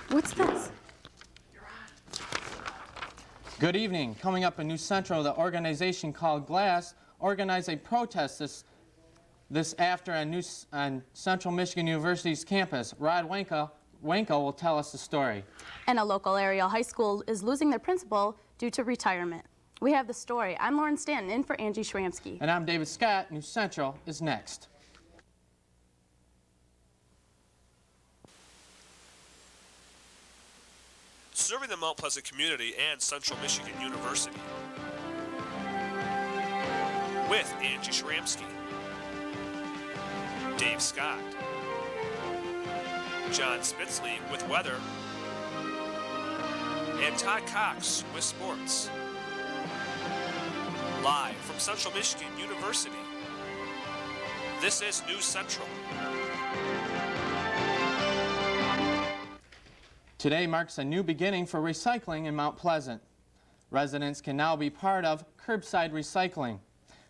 What's this? Good evening. Coming up in New Central, the organization called GLASS organized a protest this after on Central Michigan University's campus. Rod Wanko will tell us the story. And a local area high school is losing their principal due to retirement. We have the story. I'm Lauren Stanton, in for Angie Schramsky. And I'm David Scott. New Central is next. Serving the Mount Pleasant community and Central Michigan University. With Angie Schramsky, Dave Scott, John Spitzley with weather, and Todd Cox with sports. Live from Central Michigan University, this is News Central. Today marks a new beginning for recycling in Mount Pleasant. Residents can now be part of curbside recycling.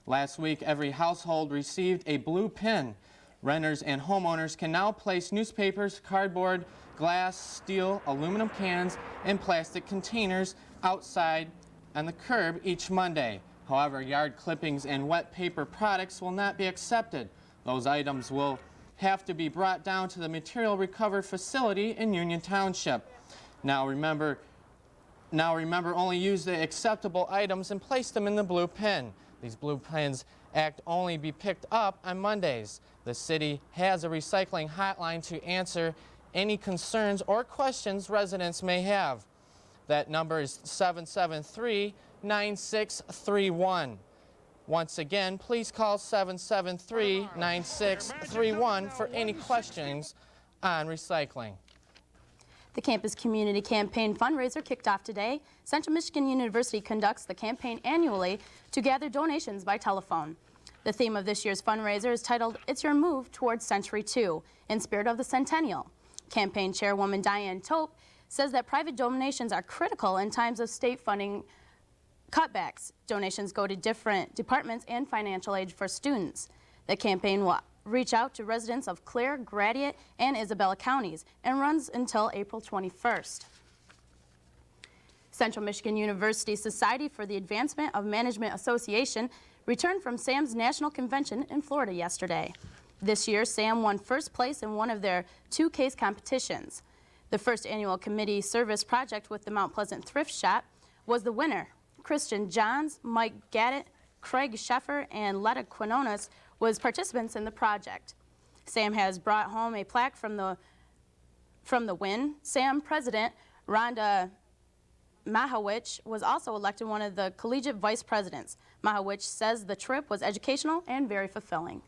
Last week, every household received a blue pin. Renters and homeowners can now place newspapers, cardboard, glass, steel, aluminum cans, and plastic containers outside on the curb each Monday. However, yard clippings and wet paper products will not be accepted. Those items will have to be brought down to the material recovery facility in Union Township. Now remember, only use the acceptable items and place them in the blue bin. These blue pins only be picked up on Mondays. The city has a recycling hotline to answer any concerns or questions residents may have. That number is 773-9631. Once again, please call 773-9631 for any questions on recycling. The Campus Community Campaign fundraiser kicked off today. Central Michigan University conducts the campaign annually to gather donations by telephone. The theme of this year's fundraiser is titled, It's Your Move Towards Century 2, in spirit of the centennial. Campaign Chairwoman Diane Tope says that private donations are critical in times of state funding cutbacks. Donations go to different departments and financial aid for students. The campaign will reach out to residents of Clare, Gratiot, and Isabella counties and runs until April 21st. Central Michigan University Society for the Advancement of Management Association returned from SAM's National Convention in Florida yesterday. This year, SAM won first place in one of their two case competitions. The first annual committee service project with the Mount Pleasant Thrift Shop was the winner. Christian Johns, Mike Gaddett, Craig Sheffer, and Letta Quinones was participants in the project. SAM has brought home a plaque from the win. SAM President Rhonda Mahowich was also elected one of the collegiate vice presidents. Mahowich says the trip was educational and very fulfilling.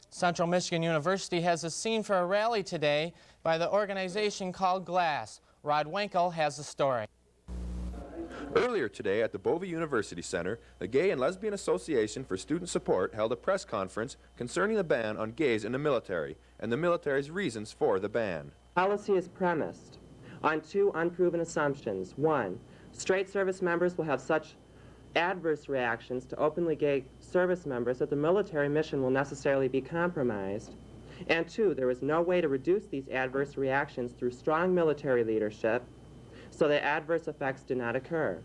Central Michigan University has a scene for a rally today by the organization called GLASS. Rod Wanko has the story. Earlier today at the Bovey University Center, the Gay and Lesbian Association for Student Support held a press conference concerning the ban on gays in the military and the military's reasons for the ban. Policy is premised on two unproven assumptions. One, straight service members will have such adverse reactions to openly gay service members that the military mission will necessarily be compromised. And two, there is no way to reduce these adverse reactions through strong military leadership so that adverse effects do not occur.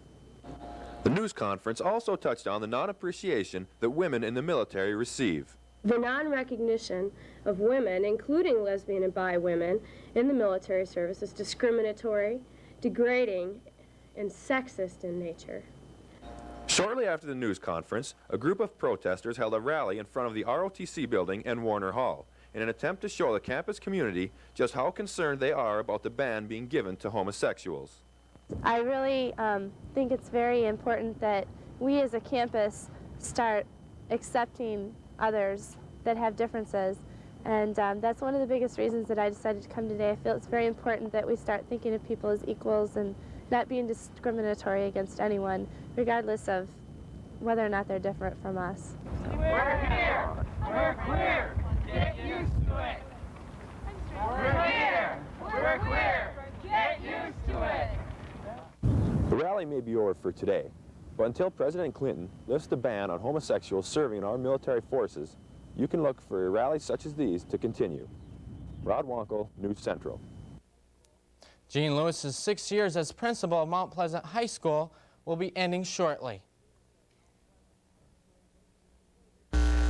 The news conference also touched on the non-appreciation that women in the military receive. The non-recognition of women, including lesbian and bi women, in the military service is discriminatory, degrading, and sexist in nature. Shortly after the news conference, a group of protesters held a rally in front of the ROTC building and Warner Hall in an attempt to show the campus community just how concerned they are about the ban being given to homosexuals. I really think it's very important that we as a campus start accepting others that have differences, and that's one of the biggest reasons that I decided to come today. I feel it's very important that we start thinking of people as equals and not being discriminatory against anyone, regardless of whether or not they're different from us. We're here! We're queer! Get used to it! We're here! We're queer! Get used to it! The rally may be over for today, but until President Clinton lifts the ban on homosexuals serving in our military forces, you can look for rallies such as these to continue. Rod Wanko, News Central. Jean Lewis's 6 years as principal of Mount Pleasant High School will be ending shortly.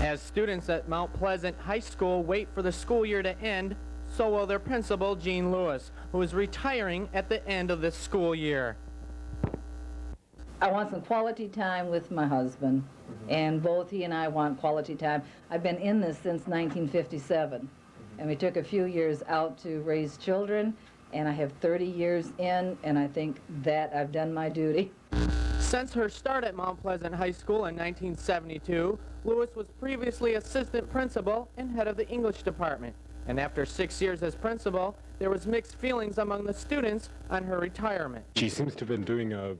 As students at Mount Pleasant High School wait for the school year to end, so will their principal, Jean Lewis, who is retiring at the end of this school year. I want some quality time with my husband, and both he and I want quality time. I've been in this since 1957, and we took a few years out to raise children, and I have 30 years in, and I think that I've done my duty. Since her start at Mount Pleasant High School in 1972, Lewis was previously assistant principal and head of the English department. And after 6 years as principal, there was mixed feelings among the students on her retirement. She seems to have been doing a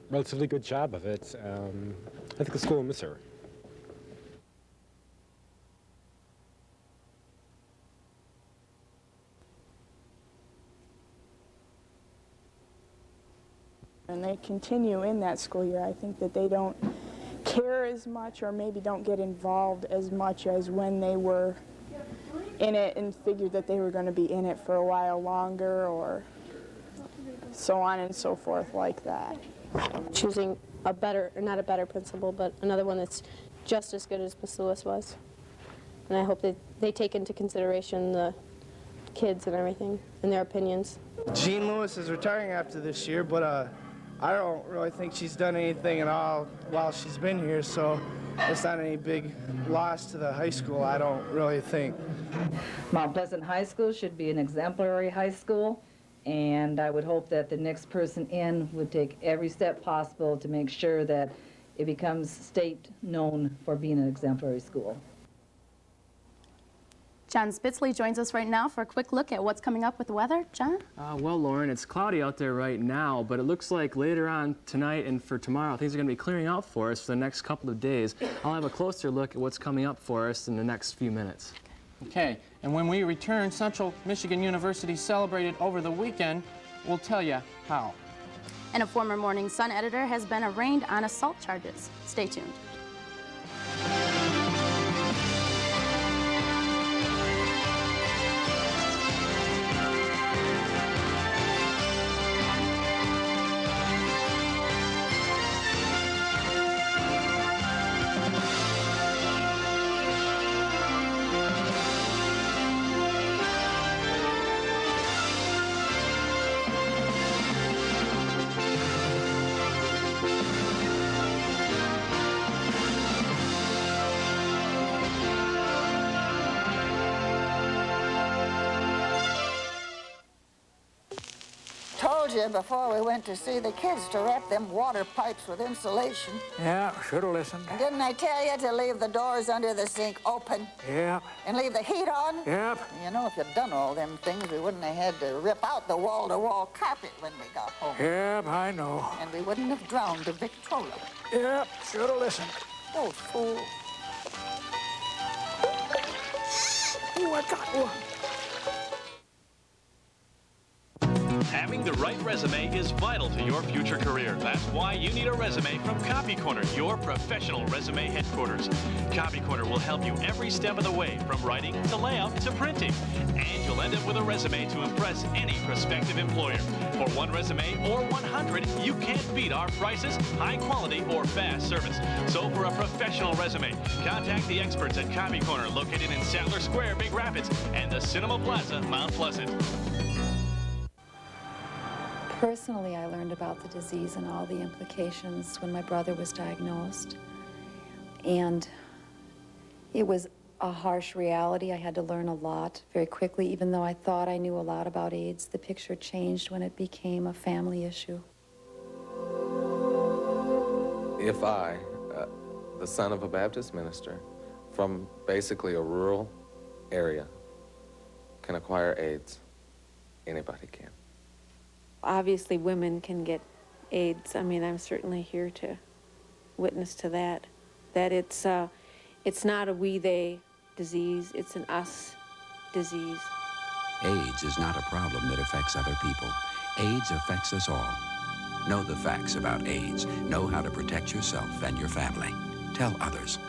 relatively good job of it. I think the school will miss her. And they continue in that school year. I think that they don't care as much, or maybe don't get involved as much as when they were in it and figured that they were going to be in it for a while longer, or so on and so forth like that. Choosing a better, or not a better principal, but another one that's just as good as Miss Lewis was. And I hope that they take into consideration the kids and everything and their opinions. Jean Lewis is retiring after this year, but I don't really think she's done anything at all while she's been here, so it's not any big loss to the high school, I don't really think. Mount Pleasant High School should be an exemplary high school, and I would hope that the next person in would take every step possible to make sure that it becomes state known for being an exemplary school. John Spitzley joins us right now for a quick look at what's coming up with the weather. John? Well, Lauren, it's cloudy out there right now, but it looks like later on tonight and for tomorrow, things are going to be clearing out for us for the next couple of days. I'll have a closer look at what's coming up for us in the next few minutes. Okay, and when we return, Central Michigan University celebrated over the weekend. We'll tell you how. And a former Morning Sun editor has been arraigned on assault charges. Stay tuned. Told you before we went to see the kids to wrap them water pipes with insulation. Yeah, should have listened. And didn't I tell you to leave the doors under the sink open? Yep. And leave the heat on? Yep. You know, if you'd done all them things, we wouldn't have had to rip out the wall-to-wall carpet when we got home. Yep, I know. And we wouldn't have drowned the Victrola. Yep, should have listened. Those fools. Oh, I got one. Having the right resume is vital to your future career. That's why you need a resume from Copy Corner, your professional resume headquarters. Copy Corner will help you every step of the way, from writing to layout to printing. And you'll end up with a resume to impress any prospective employer. For one resume or 100, you can't beat our prices, high quality, or fast service. So for a professional resume, contact the experts at Copy Corner, located in Saddler Square, Big Rapids, and the Cinema Plaza, Mount Pleasant. Personally, I learned about the disease and all the implications when my brother was diagnosed. And it was a harsh reality. I had to learn a lot very quickly. Even though I thought I knew a lot about AIDS, the picture changed when it became a family issue. If I, the son of a Baptist minister from basically a rural area, can acquire AIDS, anybody can. Obviously, women can get AIDS. I mean, I'm certainly here to witness to that. That it's not a we-they disease, it's an us disease. AIDS is not a problem that affects other people. AIDS affects us all. Know the facts about AIDS. Know how to protect yourself and your family. Tell others.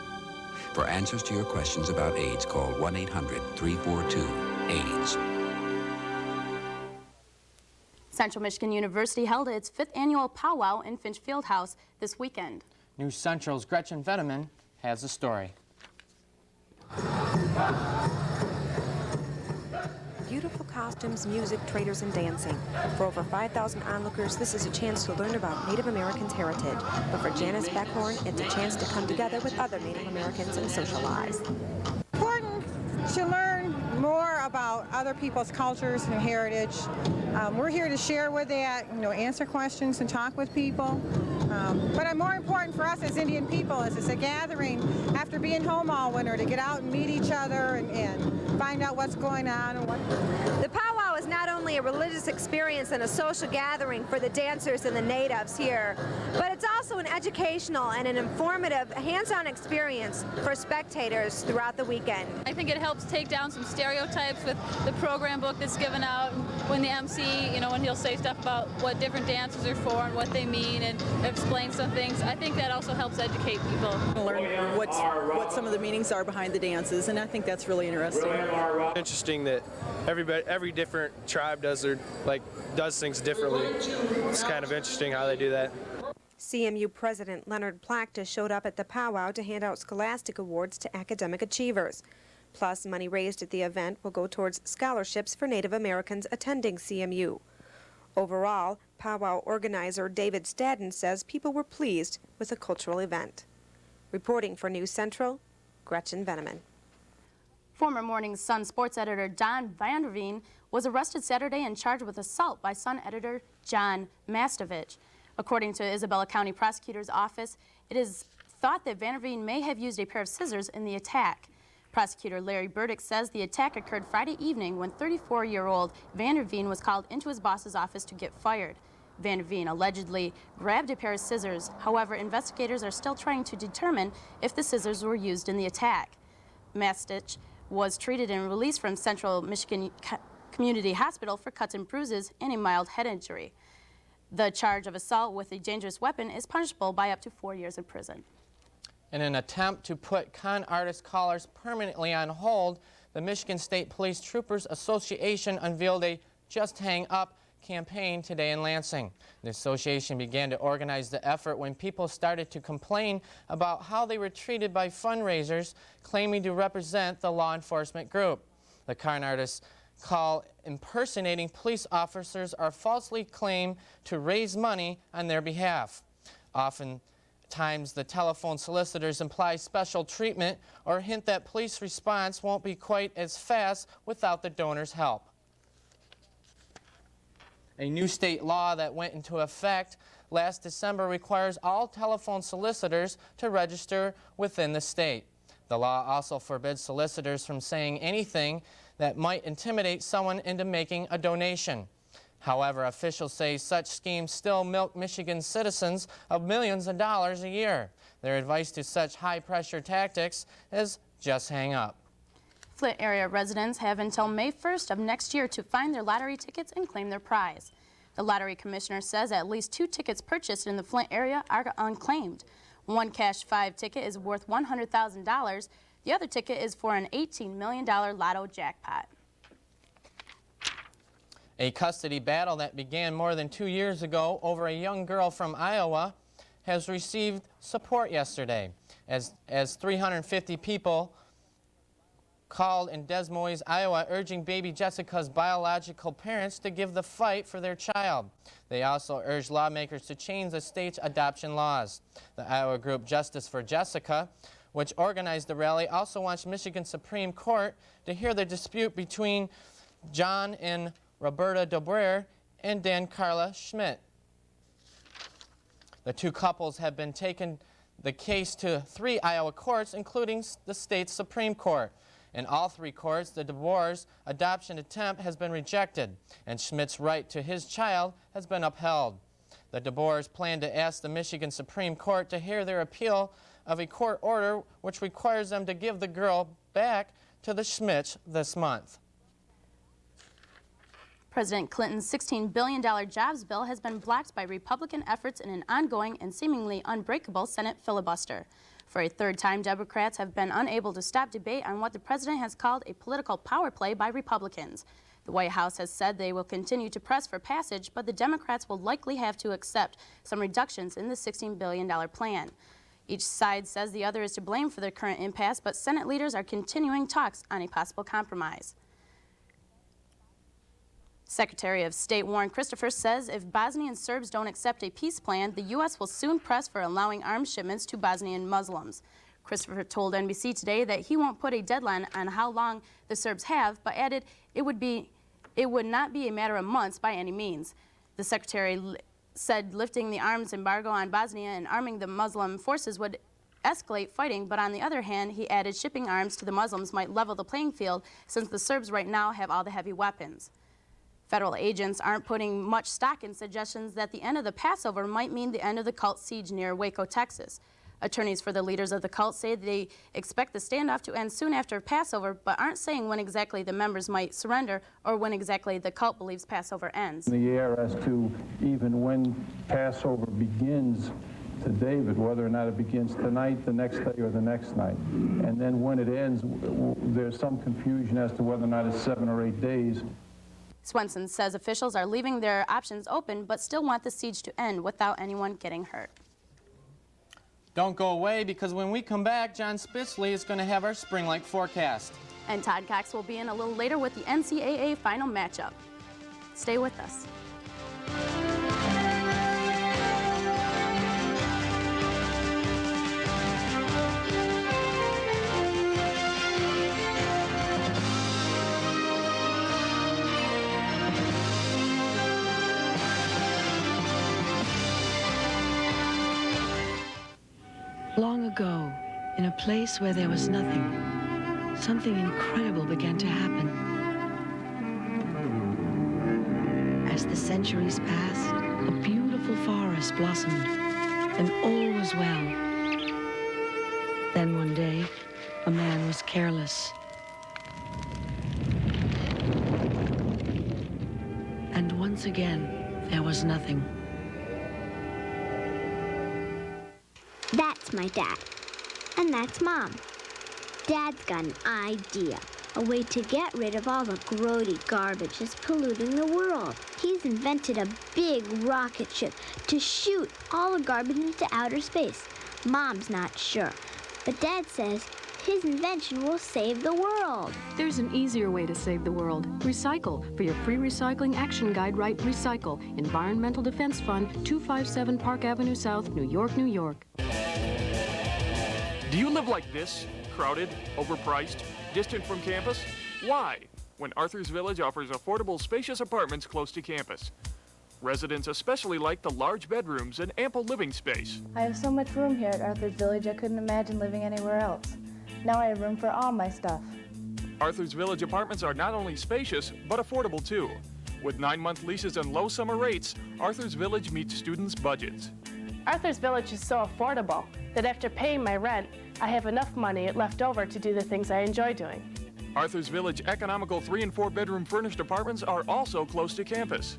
For answers to your questions about AIDS, call 1-800-342-AIDS. Central Michigan University held its 5th annual powwow in Finch Fieldhouse this weekend. News Central's Gretchen Veneman has the story. Beautiful costumes, music, traders, and dancing. For over 5,000 onlookers, this is a chance to learn about Native Americans' heritage. But for Janice Beckhorn, it's a chance to come together with other Native Americans and socialize. Important to learn more about other people's cultures and heritage. We're here to share with that, answer questions and talk with people. But more important for us as Indian people is it's a gathering after being home all winter to get out and meet each other and find out what's going on. The powwow is not only a religious experience and a social gathering for the dancers and the natives here, but it's also an educational and an informative, hands-on experience for spectators throughout the weekend. I think it helps take down some stereotypes with the program book that's given out when the MC, when he'll say stuff about what different dances are for and what they mean and explain some things. I think that also helps educate people. Learn what some of the meanings are behind the dances, and I think that's really interesting. Interesting that every different tribe does things differently. It's kind of interesting how they do that. CMU President Leonard Plachta showed up at the powwow to hand out scholastic awards to academic achievers. Plus, money raised at the event will go towards scholarships for Native Americans attending CMU. Overall, powwow organizer David Stanton says people were pleased with the cultural event. Reporting for News Central, Gretchen Veneman. Former Morning Sun sports editor Don Vanderveen was arrested Saturday and charged with assault by Sun editor John Mastovich. According to Isabella County Prosecutor's Office, it is thought that Vanderveen may have used a pair of scissors in the attack. Prosecutor Larry Burdick says the attack occurred Friday evening when 34-year-old Vanderveen was called into his boss's office to get fired. Vanderveen allegedly grabbed a pair of scissors. However, investigators are still trying to determine if the scissors were used in the attack. Mastovich was treated and released from Central Michigan Community Hospital for cuts and bruises and a mild head injury. The charge of assault with a dangerous weapon is punishable by up to 4 years in prison. In an attempt to put con artist callers permanently on hold, the Michigan State Police Troopers Association unveiled a Just Hang Up campaign today in Lansing. The association began to organize the effort when people started to complain about how they were treated by fundraisers claiming to represent the law enforcement group. The con artists call impersonating police officers or falsely claim to raise money on their behalf. Oftentimes, the telephone solicitors imply special treatment or hint that police response won't be quite as fast without the donor's help. A new state law that went into effect last December requires all telephone solicitors to register within the state. The law also forbids solicitors from saying anything that might intimidate someone into making a donation. However, officials say such schemes still milk Michigan citizens of millions of dollars a year. Their advice to such high-pressure tactics is just hang up. Flint area residents have until May 1st of next year to find their lottery tickets and claim their prize. The lottery commissioner says at least 2 tickets purchased in the Flint area are unclaimed. One Cash 5 ticket is worth $100,000. The other ticket is for an $18 million lotto jackpot. A custody battle that began more than 2 years ago over a young girl from Iowa has received support yesterday, as 350 people called in Des Moines, Iowa, urging baby Jessica's biological parents to give the fight for their child. They also urged lawmakers to change the state's adoption laws. The Iowa group Justice for Jessica, which organized the rally, also wants Michigan Supreme Court to hear the dispute between John and Roberta Dobrer and Dan Carla Schmidt. The two couples have been taking the case to 3 Iowa courts, including the state's Supreme Court. In all 3 courts, the Dobre's adoption attempt has been rejected, and Schmidt's right to his child has been upheld. The Dobre's plan to ask the Michigan Supreme Court to hear their appeal of a court order which requires them to give the girl back to the Schmidts this month. President Clinton's $16 billion jobs bill has been blocked by Republican efforts in an ongoing and seemingly unbreakable Senate filibuster. For a 3rd time, Democrats have been unable to stop debate on what the president has called a political power play by Republicans. The White House has said they will continue to press for passage, but the Democrats will likely have to accept some reductions in the $16 billion plan. Each side says the other is to blame for the current impasse, but Senate leaders are continuing talks on a possible compromise. Secretary of State Warren Christopher says if Bosnian Serbs don't accept a peace plan, the U.S. will soon press for allowing arms shipments to Bosnian Muslims. Christopher told NBC today that he won't put a deadline on how long the Serbs have, but added it would not be a matter of months by any means. The secretary said lifting the arms embargo on Bosnia and arming the Muslim forces would escalate fighting, but on the other hand, he added shipping arms to the Muslims might level the playing field since the Serbs right now have all the heavy weapons. Federal agents aren't putting much stock in suggestions that the end of the Passover might mean the end of the cult siege near Waco, Texas. Attorneys for the leaders of the cult say they expect the standoff to end soon after Passover, but aren't saying when exactly the members might surrender or when exactly the cult believes Passover ends. In the air as to even when Passover begins to David, whether or not it begins tonight, the next day, or the next night. And then when it ends, there's some confusion as to whether or not it's 7 or 8 days. Swenson says officials are leaving their options open, but still want the siege to end without anyone getting hurt. Don't go away, because when we come back, John Spitzley is going to have our spring-like forecast. And Todd Cox will be in a little later with the NCAA final matchup. Stay with us. Long ago, in a place where there was nothing, something incredible began to happen. As the centuries passed, a beautiful forest blossomed, and all was well. Then one day, a man was careless. And once again, there was nothing. That's my dad. And that's Mom. Dad's got an idea. A way to get rid of all the grody garbage that's polluting the world. He's invented a big rocket ship to shoot all the garbage into outer space. Mom's not sure. But Dad says his invention will save the world. There's an easier way to save the world. Recycle. For your free recycling action guide, write Recycle. Environmental Defense Fund, 257 Park Avenue South, New York, New York. Do you live like this? Crowded, overpriced, distant from campus? Why? When Arthur's Village offers affordable, spacious apartments close to campus. Residents especially like the large bedrooms and ample living space. I have so much room here at Arthur's Village I couldn't imagine living anywhere else. Now I have room for all my stuff. Arthur's Village apartments are not only spacious, but affordable too. With 9-month leases and low summer rates, Arthur's Village meets students' budgets. Arthur's Village is so affordable that after paying my rent, I have enough money left over to do the things I enjoy doing. Arthur's Village economical 3- and 4-bedroom furnished apartments are also close to campus.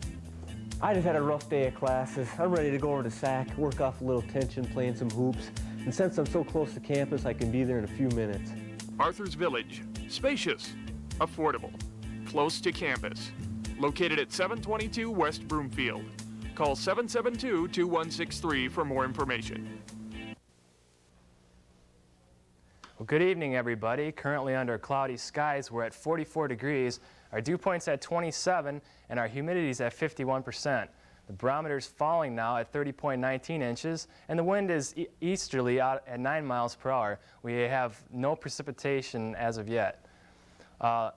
I just had a rough day of classes. I'm ready to go over to SAC, work off a little tension, playing some hoops. And since I'm so close to campus, I can be there in a few minutes. Arthur's Village, spacious, affordable, close to campus. Located at 722 West Broomfield. Call 772-2163 for more information. Well, good evening, everybody. Currently under cloudy skies, we're at 44 degrees. Our dew point's at 27, and our humidity's at 51%. The barometer's falling now at 30.19 inches, and the wind is easterly out at 9 miles per hour. We have no precipitation as of yet.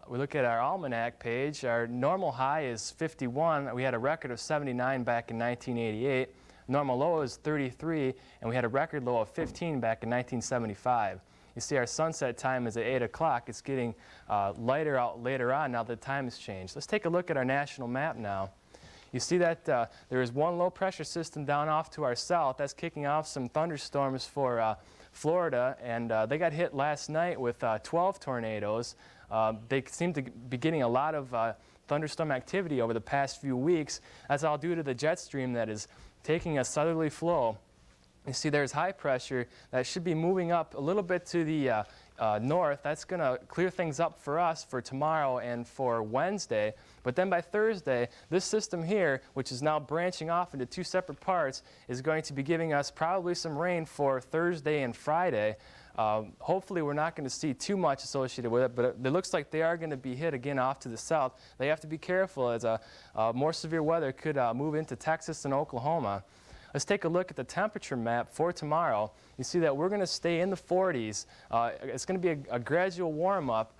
We look at our almanac page. Our normal high is 51. We had a record of 79 back in 1988. Normal low is 33, and we had a record low of 15 back in 1975. You see our sunset time is at 8 o'clock. It's getting lighter out later on now that the time has changed. Let's take a look at our national map now. You see that there is one low pressure system down off to our south. That's kicking off some thunderstorms for Florida, and they got hit last night with 12 tornadoes. They seem to be getting a lot of thunderstorm activity over the past few weeks. That's all due to the jet stream that is taking a southerly flow. You see there's high pressure that should be moving up a little bit to the north, that's going to clear things up for us for tomorrow and for Wednesday. But then by Thursday, this system here, which is now branching off into two separate parts, is going to be giving us probably some rain for Thursday and Friday. Hopefully we're not going to see too much associated with it, but it looks like they are going to be hit again off to the south. They have to be careful as more severe weather could move into Texas and Oklahoma. Let's take a look at the temperature map for tomorrow. You see that we're going to stay in the 40s. It's going to be a gradual warm-up.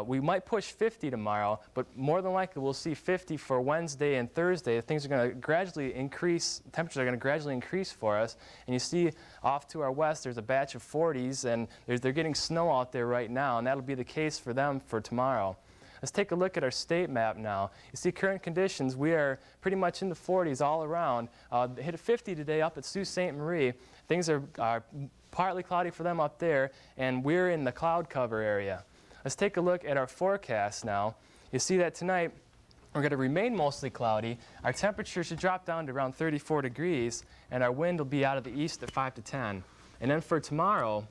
We might push 50 tomorrow, but more than likely we'll see 50 for Wednesday and Thursday. Things are going to gradually increase, temperatures are going to gradually increase for us. And you see off to our west there's a batch of 40s, and they're getting snow out there right now, and that'll be the case for them for tomorrow. Let's take a look at our state map now. You see current conditions, we are pretty much in the 40s all around. Hit a 50 today up at Sault Ste. Marie. Things are partly cloudy for them up there, and we're in the cloud cover area. Let's take a look at our forecast now. You see that tonight we're going to remain mostly cloudy. Our temperature should drop down to around 34 degrees, and our wind will be out of the east at 5 to 10. And then for tomorrow,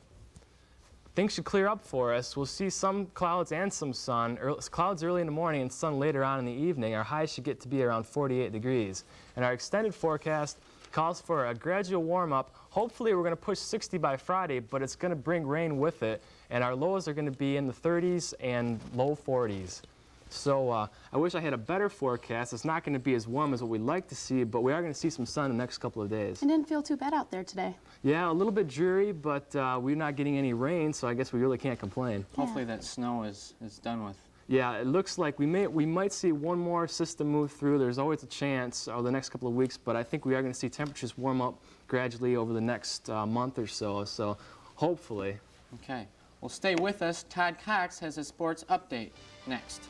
things should clear up for us. We'll see some clouds and some sun. Clouds early in the morning and sun later on in the evening. Our highs should get to be around 48 degrees. And our extended forecast calls for a gradual warm-up. Hopefully we're going to push 60 by Friday, but it's going to bring rain with it. And our lows are going to be in the 30s and low 40s. So I wish I had a better forecast. It's not going to be as warm as what we'd like to see, but we are going to see some sun in the next couple of days. It didn't feel too bad out there today. Yeah, a little bit dreary, but we're not getting any rain, so I guess we really can't complain. Hopefully that snow is done with. Yeah, it looks like we might see one more system move through. There's always a chance over the next couple of weeks, but I think we are going to see temperatures warm up gradually over the next month or so, so hopefully. Okay. Well, stay with us. Todd Cox has a sports update next.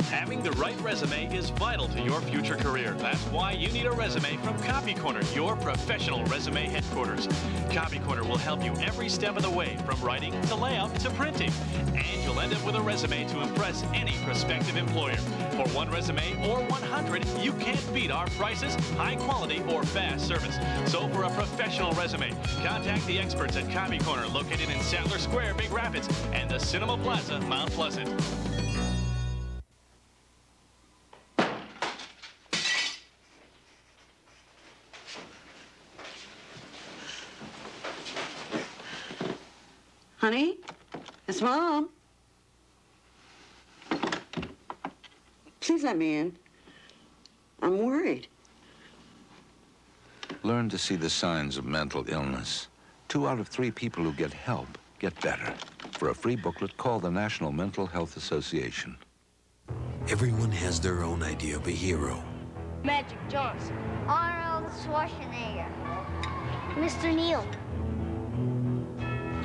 Having the right resume is vital to your future career. That's why you need a resume from Copy Corner, your professional resume headquarters. Copy Corner will help you every step of the way, from writing to layout to printing. And you'll end up with a resume to impress any prospective employer. For one resume or 100, you can't beat our prices, high quality, or fast service. So for a professional resume, contact the experts at Copy Corner, located in Sadler Square, Big Rapids, and the Cinema Plaza, Mount Pleasant. Honey, it's Mom. Please let me in. I'm worried. Learn to see the signs of mental illness. 2 out of 3 people who get help get better. For a free booklet, call the National Mental Health Association. Everyone has their own idea of a hero. Magic Johnson. Arnold Schwarzenegger. Mr. Neal.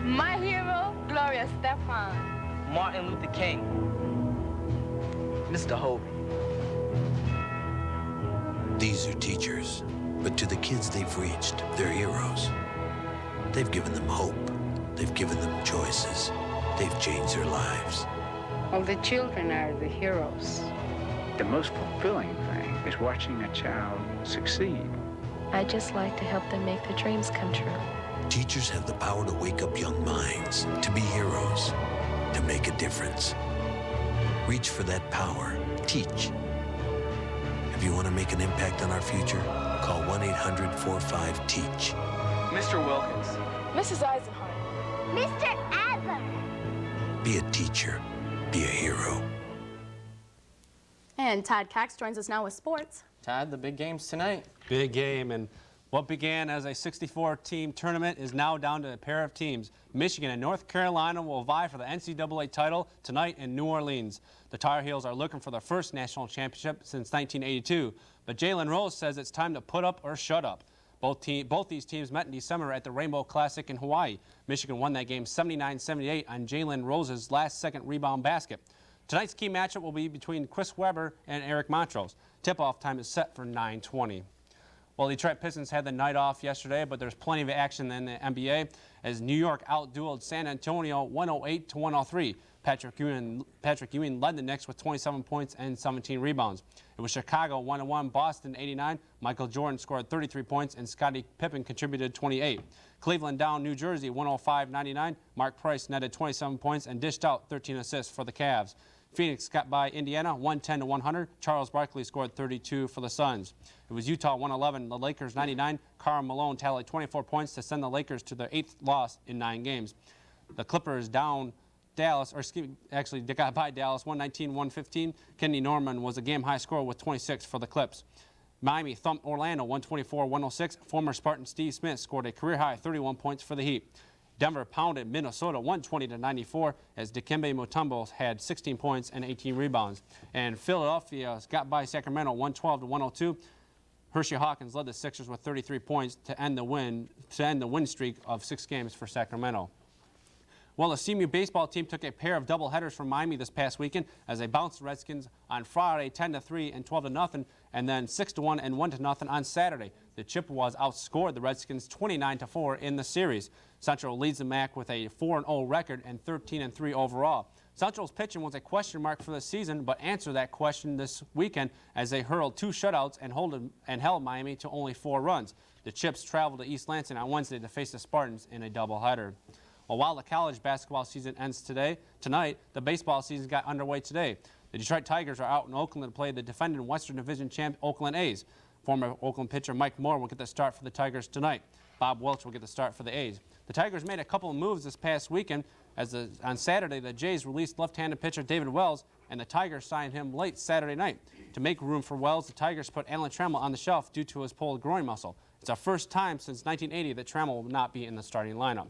My hero, Gloria Stefan. Martin Luther King. Mr. Hope. These are teachers, but to the kids they've reached, they're heroes. They've given them hope. They've given them choices. They've changed their lives. Well, the children are the heroes. The most fulfilling thing is watching a child succeed. I just like to help them make their dreams come true. Teachers have the power to wake up young minds, to be heroes, to make a difference. Reach for that power. Teach. If you want to make an impact on our future, call 1-800-45-TEACH. Mr. Wilkins. Mrs. Eisenhardt. Mr. Adler. Be a teacher. Be a hero. And Todd Cox joins us now with sports. Todd, the big game's tonight. Big game, and what began as a 64-team tournament is now down to a pair of teams. Michigan and North Carolina will vie for the NCAA title tonight in New Orleans. The Tar Heels are looking for their first national championship since 1982, but Jalen Rose says it's time to put up or shut up. Both these teams met in December at the Rainbow Classic in Hawaii. Michigan won that game 79-78 on Jalen Rose's last-second rebound basket. Tonight's key matchup will be between Chris Webber and Eric Montrose. Tip-off time is set for 9:20. Well, Detroit Pistons had the night off yesterday, but there's plenty of action in the NBA as New York outdueled San Antonio 108 to 103. Patrick Ewing led the Knicks with 27 points and 17 rebounds. It was Chicago 101, Boston 89. Michael Jordan scored 33 points and Scottie Pippen contributed 28. Cleveland down New Jersey 105-99. Mark Price netted 27 points and dished out 13 assists for the Cavs. Phoenix got by Indiana 110 to 100. Charles Barkley scored 32 for the Suns. It was Utah 111, the Lakers 99. Karl Malone tallied 24 points to send the Lakers to their 8th loss in 9 games. The Clippers down Dallas, or actually they got by Dallas 119-115. Kenny Norman was a game-high scorer with 26 for the Clips. Miami thumped Orlando 124-106. Former Spartan Steve Smith scored a career-high 31 points for the Heat. Denver pounded Minnesota 120-94 as Dikembe Mutombo had 16 points and 18 rebounds. And Philadelphia got by Sacramento 112-102. Hershey Hawkins led the Sixers with 33 points to end the win streak of 6 games for Sacramento. Well, the CMU baseball team took a pair of doubleheaders from Miami this past weekend as they bounced the Redskins on Friday 10-3 and 12-0, and then 6-1 and 1-0 on Saturday. The Chippewas outscored the Redskins 29-4 in the series. Central leads the MAC with a 4-0 record and 13-3 overall. Central's pitching was a question mark for the season, but answered that question this weekend as they hurled 2 shutouts and held Miami to only 4 runs. The Chips traveled to East Lansing on Wednesday to face the Spartans in a doubleheader. Well, while the college basketball season ends tonight, the baseball season got underway today. The Detroit Tigers are out in Oakland to play the defending Western Division champ Oakland A's. Former Oakland pitcher Mike Moore will get the start for the Tigers tonight. Bob Welch will get the start for the A's. The Tigers made a couple of moves this past weekend. On Saturday, the Jays released left-handed pitcher David Wells, and the Tigers signed him late Saturday night. To make room for Wells, the Tigers put Alan Trammell on the shelf due to his pulled groin muscle. It's the first time since 1980 that Trammell will not be in the starting lineup.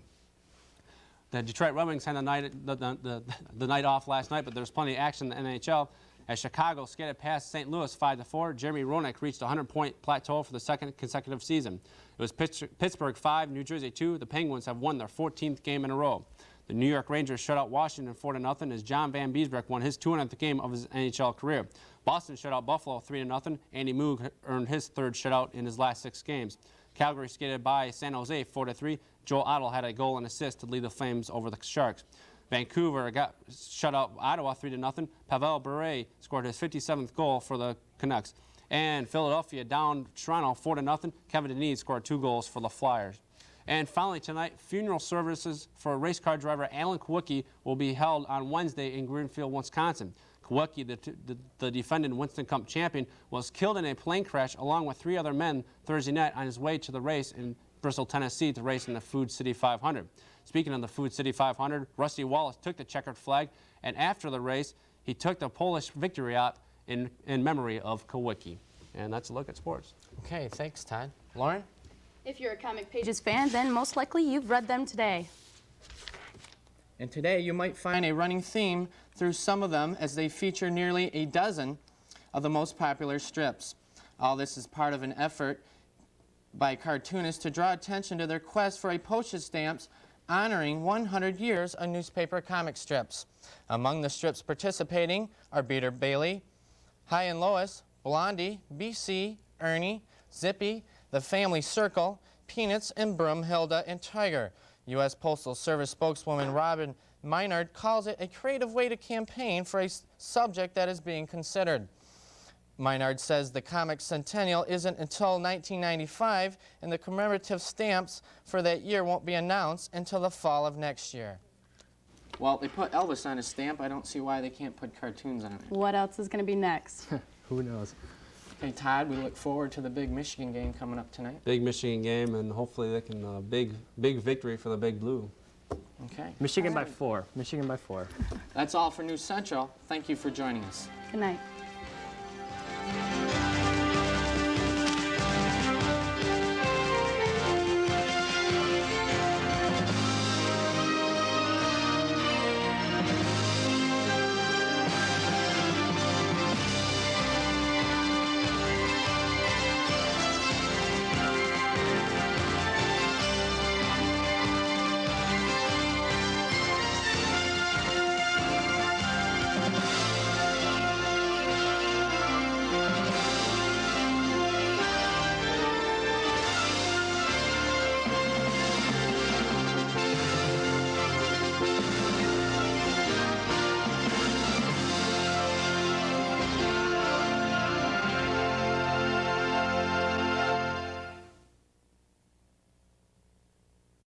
The Detroit Red Wings had the night off last night, but there's plenty of action in the NHL. As Chicago skated past St. Louis 5-4, Jeremy Roenick reached a 100-point plateau for the 2nd consecutive season. It was Pittsburgh 5, New Jersey 2. The Penguins have won their 14th game in a row. The New York Rangers shut out Washington 4-0 as John Van Beesbroek won his 200th game of his NHL career. Boston shut out Buffalo 3-0. Andy Moog earned his 3rd shutout in his last 6 games. Calgary skated by San Jose 4-3. Joel Otto had a goal and assist to lead the Flames over the Sharks. Vancouver got shut out Ottawa 3-0. Pavel Bure scored his 57th goal for the Canucks. And Philadelphia down Toronto 4-0. Kevin Denise scored 2 goals for the Flyers. And finally tonight, funeral services for race car driver Alan Kwiecki will be held on Wednesday in Greenfield, Wisconsin. Kwiecki, the defending Winston Cup champion, was killed in a plane crash along with 3 other men Thursday night on his way to the race in Bristol, Tennessee to race in the Food City 500. Speaking of the Food City 500, Rusty Wallace took the checkered flag, and after the race, he took the Polish victory out in memory of Kwiecki. And that's a look at sports. Okay, thanks, Todd. Lauren? If you're a Comic Pages fan, then most likely you've read them today. And today you might find a running theme through some of them as they feature nearly a dozen of the most popular strips. All this is part of an effort by cartoonists to draw attention to their quest for a postage stamps honoring 100 years of newspaper comic strips. Among the strips participating are Beater Bailey, Hi and Lois, Blondie, BC, Ernie, Zippy, The Family Circle, Peanuts, and Broomhilda and Tiger. U.S. Postal Service spokeswoman Robin Maynard calls it a creative way to campaign for a subject that is being considered. Maynard says the comic centennial isn't until 1995, and the commemorative stamps for that year won't be announced until the fall of next year. Well, they put Elvis on a stamp. I don't see why they can't put cartoons on it. What else is going to be next? Who knows? Hey, Todd, we look forward to the big Michigan game coming up tonight. Big Michigan game, and hopefully they can big victory for the Big Blue. Okay. Michigan by 4. Michigan by 4. That's all for News Central. Thank you for joining us. Good night.